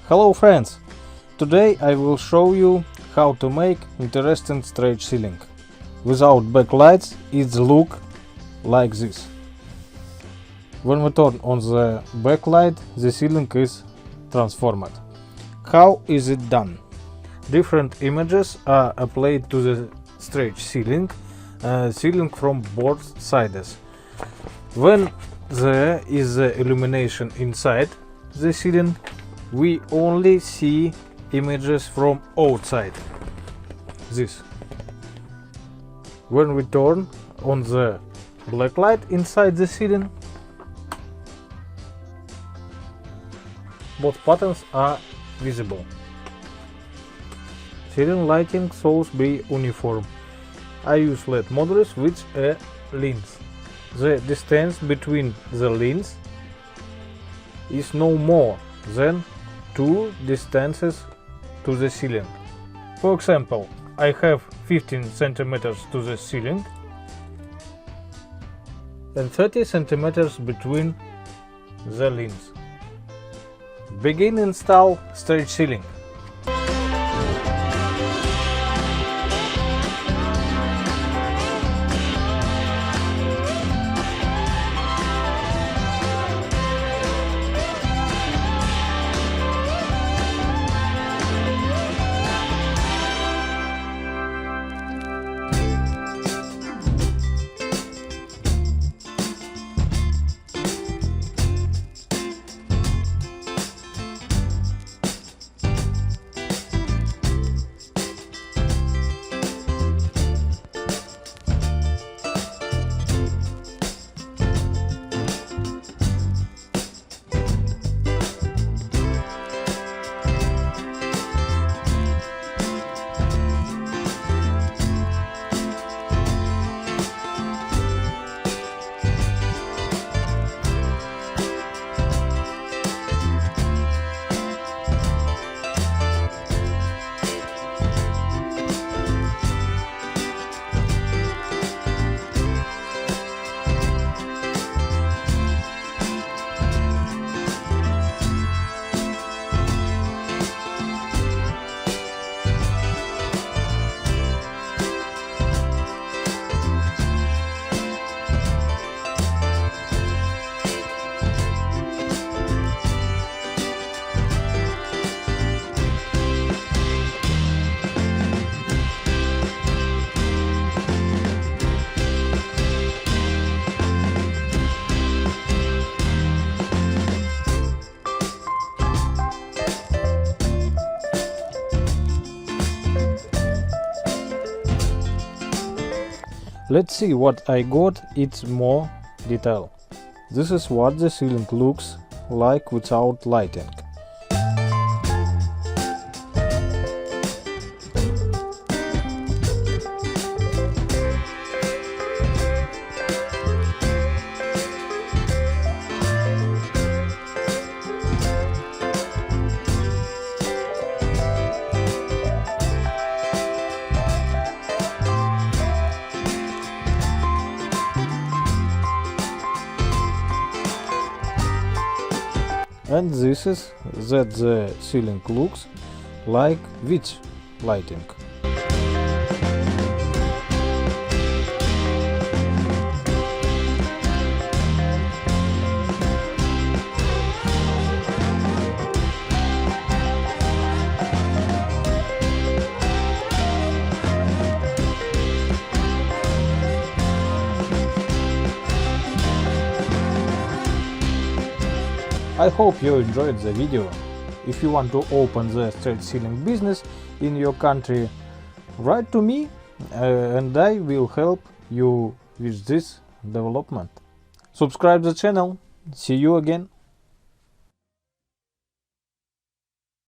Hello friends! Today I will show you how to make interesting straight ceiling. Without backlights it look like this. When we turn on the backlight, the ceiling is transformed. How is it done? Different images are applied to the straight ceiling from both sides. When there is the illumination inside the ceiling, we only see images from outside. This. When we turn on the black light inside the ceiling, both patterns are visible. Ceiling lighting should be uniform. I use LED modules with a lens. The distance between the lens is no more than two distances to the ceiling. For example, I have 15 centimeters to the ceiling and 30 centimeters between the lens. Begin install straight ceiling. Let's see what I got. It's more detail. This is what the ceiling looks like without lighting. And this is that the ceiling looks like with lighting. I hope you enjoyed the video. If you want to open the straight ceiling business in your country, write to me and I will help you with this development. Subscribe the channel. See you again.